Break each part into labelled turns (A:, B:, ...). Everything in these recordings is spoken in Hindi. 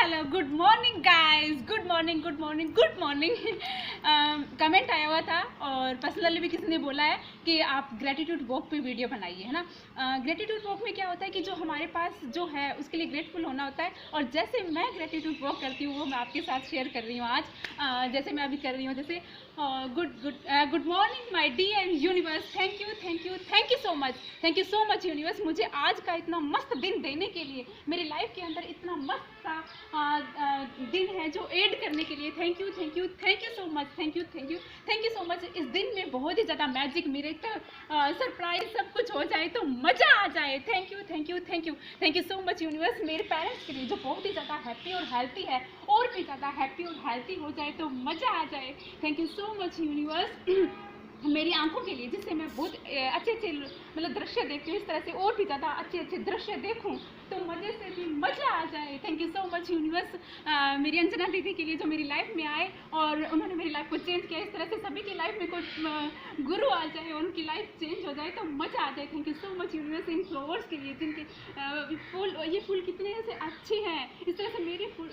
A: Hello good morning guys, good morning good morning good morning. Comment आया हुआ था और पर्सनली भी किसी ने बोला है कि आप ग्रेटिट्यूड वॉक पे वीडियो बनाइए, है ना। ग्रेटिट्यूड वॉक में क्या होता है कि जो हमारे पास जो है उसके लिए ग्रेटफुल होना होता है। और जैसे मैं ग्रेटिट्यूड वॉक करती हूँ वो मैं आपके साथ शेयर कर रही हूँ आज। जैसे मैं अभी कर रही हूँ, जैसे good morning my dear universe, thank you so much universe, मुझे आज का इतना मस्त दिन देने के लिए, मेरी लाइफ के अंदर इतना मस्त सा दिन है जो ऐड करने के लिए thank you so much, thank you so much. इस दिन में बहुत ही ज़्यादा मैजिक, मिरेकल, सरप्राइज सब कुछ हो जाए तो मज़ा आ जाए। Thank you so much universe. मेरे पेरेंट्स के लिए जो बहुत ही ज़्यादा हैप्पी और हेल्थी है, और भी ज़्यादा हैप्पी और हेल्थी हो जाए तो मज़ा आ जाए। Thank you so much universe. मेरी आंखों के लिए, जिससे मैं बहुत अच्छे मतलब दृश्य देखती हूँ, इस तरह से और भी ज़्यादा अच्छे दृश्य देखूँ तो मज़े से भी मज़ा आ जाए। Thank you so much universe. मेरी अंजना दीदी के लिए जो मेरी लाइफ में आए और उन्होंने मेरी लाइफ को चेंज किया, इस तरह से सभी की लाइफ में कुछ गुरु आ जाए और उनकी लाइफ चेंज हो जाए तो मज़ा आ जाए। Thank you so much universe. In flowers के लिए जिनके ये फूल कितने ऐसे अच्छे हैं, इस तरह से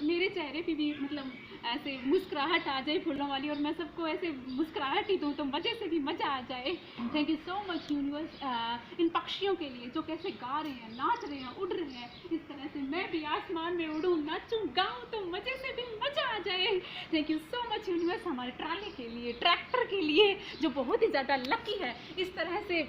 A: मेरे चेहरे पे भी मतलब ऐसे मुस्कुराहट आ जाए फूलों वाली, और मैं सबको ऐसे मुस्कुराहट ही दूँ तो मज़े से भी मज़ा आ जाए। Thank you so much universe. इन पक्षियों के लिए जो कैसे गा रहे हैं, नाच रहे हैं, उड़ रहे हैं, इस तरह से मैं भी आसमान में उड़ूँ, नाचूँ, गाऊँ तो मज़े से भी मज़ा आ जाए। Thank you so much universe. हमारे ट्राली के लिए, ट्रैक्टर के लिए जो बहुत ही ज़्यादा लकी है, इस तरह से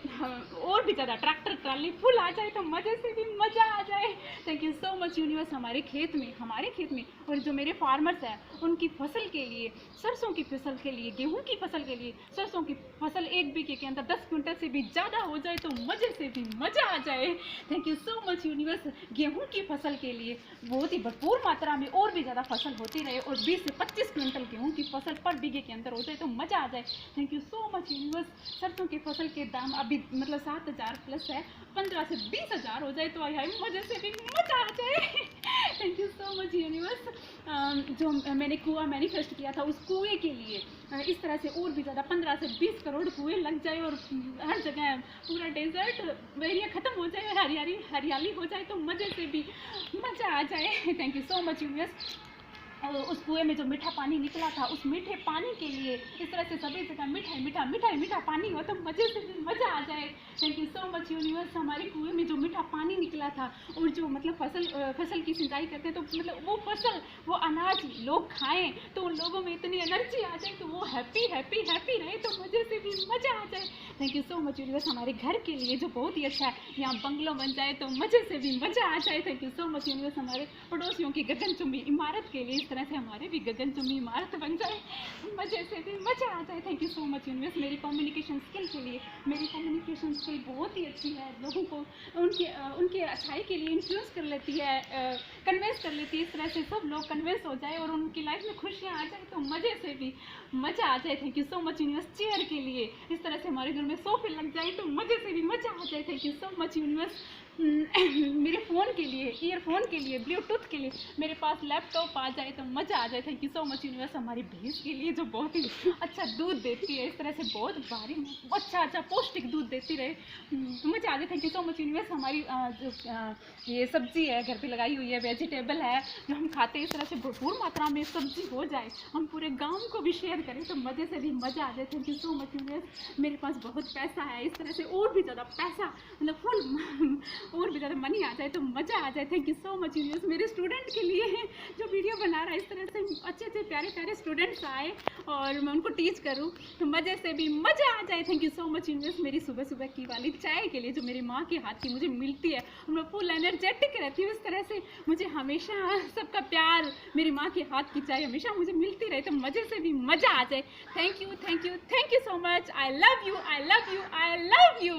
A: और भी ज़्यादा ट्रैक्टर ट्राली फुल आ जाए तो मज़े से भी मज़ा आ जाए। Thank you so much universe. हमारे खेत में और जो मेरे फार्मर्स हैं उनकी फसल के लिए, सरसों की फसल के लिए, गेहूं की फसल के लिए, सरसों की फसल 1 बीघे के अंदर 10 क्विंटल से भी ज़्यादा हो जाए तो मज़े से भी मज़ा आ जाए। Thank you so much universe. गेहूं की फसल के लिए बहुत ही भरपूर मात्रा में और भी ज़्यादा फसल होती रहे और 20 से 25 क्विंटल गेहूं की फसल पर बीघे के अंदर हो जाए तो मज़ा आ जाए। Thank you so much universe. सरसों की फसल के दाम अभी मतलब 7,000 प्लस है, 15 से 20,000 हो जाए तो मज़े से भी मज़ा आ जाए। Thank you so much universe. जो मैंने कुआं मैनिफेस्ट किया था, उस कुएं के लिए इस तरह से और भी ज़्यादा 15 से 20 करोड़ कुएं लग जाए और हर जगह पूरा डेजर्ट एरिया ख़त्म हो जाए और हरियाली हो जाए तो मज़े से भी मज़ा आ जाए। Thank you so much universe. उस कुएं में जो मीठा पानी निकला था, उस मीठे पानी के लिए इस तरह से सभी जगह मीठा पानी हो तो मज़े से भी मज़ा आ जाए। Thank you so much universe. हमारे कुएं में जो मीठा पानी निकला था और जो मतलब फसल की सिंचाई करते हैं तो मतलब वो फसल, वो अनाज लोग खाएं तो उन लोगों में इतनी एनर्जी आ जाए तो वो हैप्पी रहे तो मज़े से भी मज़ा आ जाए। Thank you so much universe. हमारे घर के लिए जो बहुत ही अच्छा है, यहाँ बंगलो बन जाए तो मज़े से भी मज़ा आ जाए। Thank you so much universe. हमारे पड़ोसियों की गगनचुंबी इमारत के लिए इस तरह से हमारे भी गगनचुंबी इमारत बन जाए, मज़े से भी मज़ा आ जाए। Thank you so much universe. मेरी कम्युनिकेशन स्किल के लिए, मेरी कम्युनिकेशन स्किल बहुत ही अच्छी है, लोगों को उनके अच्छाई के लिए इन्फ्लुएंस कर लेती है, कन्विंस कर लेती है, इस तरह से सब लोग कन्विंस हो जाए और उनकी लाइफ में खुशियाँ आ जाए तो मज़े से भी मज़ा आ जाए। Thank you so much universe. Chair के लिए इस तरह से हमारे घर में सोफे लग जाए तो मज़े से भी मज़ा आ जाए। Thank you so much universe. मेरे फ़ोन के लिए, ईयरफोन के लिए, ब्लूटूथ के लिए मेरे पास लैपटॉप आ जाए तो मज़ा आ जाए। Thank you so much universe. हमारी भैंस के लिए जो बहुत ही अच्छा दूध देती है, इस तरह से बहुत भारी अच्छा पौष्टिक दूध देती रहे, मज़ा आ जाए। Thank you so much universe. हमारी ये सब्जी है घर पे लगाई हुई है, वेजिटेबल है जो हम खाते हैं, इस तरह से भरपूर मात्रा में सब्जी हो जाए, हम पूरे गाँव को भी शेयर करें तो मज़े से भी मज़ा आ जाए। Thank you so much universe. मेरे पास बहुत पैसा है, इस तरह से और भी ज़्यादा पैसा मतलब फुल और भी ज़्यादा मनी आ जाए तो मज़ा आ जाए। Thank you so much universe. मेरे स्टूडेंट के लिए जो वीडियो बना रहा है, इस तरह से अच्छे प्यारे स्टूडेंट्स आए और मैं उनको टीच करूँ तो मज़े से भी मज़ा आ जाए। Thank you so much universe. मेरी सुबह की वाली चाय के लिए जो मेरी माँ के हाथ की मुझे मिलती है और मैं फुल एनर्जेटिक रहती हूँ, इस तरह से मुझे हमेशा सबका प्यार, मेरी माँ के हाथ की चाय हमेशा मुझे मिलती रहे तो मज़े से भी मज़ा आ जाए। Thank you so much. I love you.